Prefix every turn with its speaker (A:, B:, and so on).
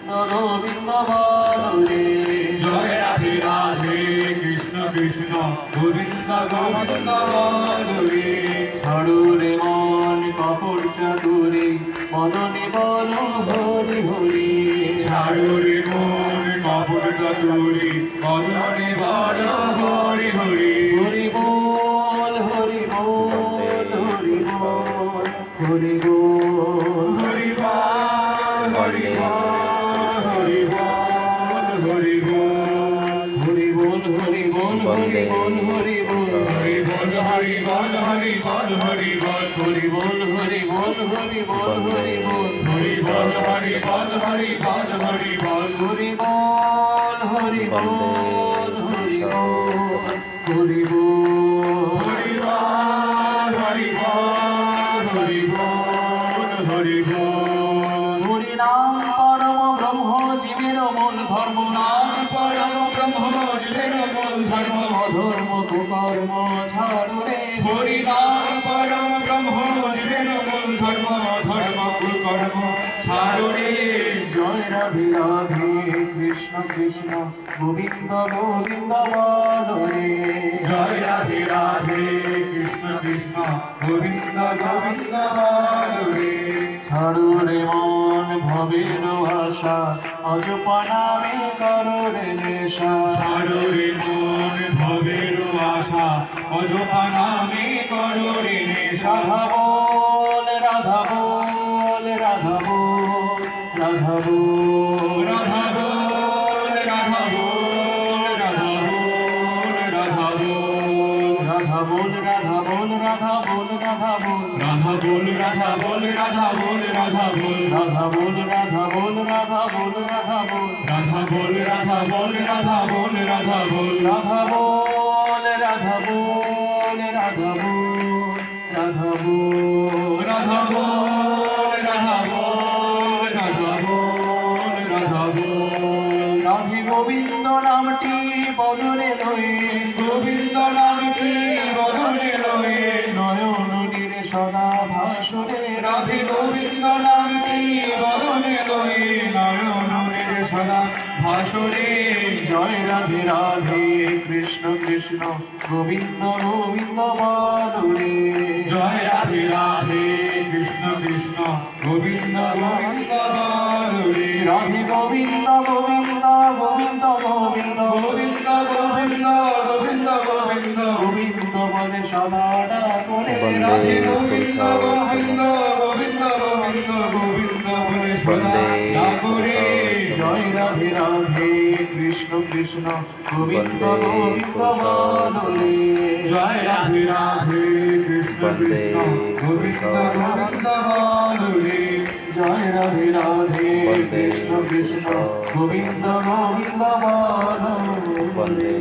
A: গোবিন্দ বলে।
B: জয় রাধে রাধে কৃষ্ণ কৃষ্ণ গোবিন্দ গোবিন্দ বলে।
A: ছাড়ো রে মন কপট চাতুরি মদনে বল হরি হরি।
B: ছাড়ো রে মন কপট চাতুরি মদনে বল হরি হরি।
A: হরি বল হরি বল হরি বল হরি বল।
B: হরি বল হরি বল হরি বল হরি বল।
A: হরি বল হরি বল হরি বল হরি বল।
B: হরি বল হরি বল হরি বল হরি বল।
A: হরি বল হরি বল হরি বল হরি বল।
B: হরি বল হরি বল হরি বল হরি বল।
A: হরি বল হরি বল হরি বল হরি বল।
B: হরি বল হরি বল হরি বল হরি বল।
A: হরি নাম পরম ব্রহ্ম জীবের মূল ধর্ম।
B: নাম পরম ব্রহ্ম জীবের মূল ধর্ম।
A: অধর্ম কুকর্ম ছাড়ো রে।
B: হরি নাম পরম ব্রহ্ম জীবের মূল ধর্ম। ধর্ম কুকর্ম ছাড়ো রে।
A: জয় রাধে রাধে কৃষ্ণ কৃষ্ণ গোবিন্দ গোবিন্দ বলো রে।
B: জয় রাধে রাধে কৃষ্ণ কৃষ্ণ গোবিন্দ গোবিন্দ বলো রে।
A: ছাড়ো রে মন ভবের আশা অজপা নামে করো রে নেশা।
B: ছাড়ো রে মন ভবের আশা অজপা নামে করো রে নেশা।
A: রাধা বল রাধা বল রাধা বল রাধা বল।
B: রাধা বল রাধা বল রাধা বল রাধা বল।
A: রাধা বল রাধা বল রাধা বল রাধা বল।
B: রাধা বল রাধা বল রাধা বল রাধা বল।
A: রাধা বল রাধা বল রাধা বল রাধা বল।
B: রাধা বল রাধা বল রাধা বল রাধা বল।
A: রাধা বল রাধা বল রাধা বল রাধা বল।
B: রাধা বল রাধা বল রাধা বল রাধা বল।
A: রাধে গোবিন্দ নামটি বদনে লয়ে।
B: গোবিন্দ নামটি বদনে লয়ে।
A: নয়ন নীরে সদা ভাসরে।
B: রাধে গোবিন্দ নামটি বদনে লয়ে। নয়নের সদা ভাসরে।
A: জয় রাধে রাধে কৃষ্ণ কৃষ্ণ গোবিন্দ গোবিন্দ বলো রে।
B: জয় রাধে রাধে কৃষ্ণ কৃষ্ণ গোবিন্দ গোবিন্দ বলো রে।
A: রাধে গোবিন্দ গোবিন্দ গোবিন্দ গোবিন্দ
B: গোবিন্দ গোবিন্দ গোবিন্দ গোবিন্দ
A: গোবিন্দ বলে সদা ডাকরে।
B: রাধে গোবিন্দ গোবিন্দ গোবিন্দ গোবিন্দ গোবিন্দ বলে সদা ডাকরে।
A: জয় রাধে রাধে কৃষ্ণ কৃষ্ণ গোবিন্দ গোবিন্দ বলো রে।
B: জয় রাধে রাধে কৃষ্ণ কৃষ্ণ গোবিন্দ গোবিন্দ বলো রে।
A: জয় রাধে রাধে কৃষ্ণ কৃষ্ণ গোবিন্দ গোবিন্দ বলো রে।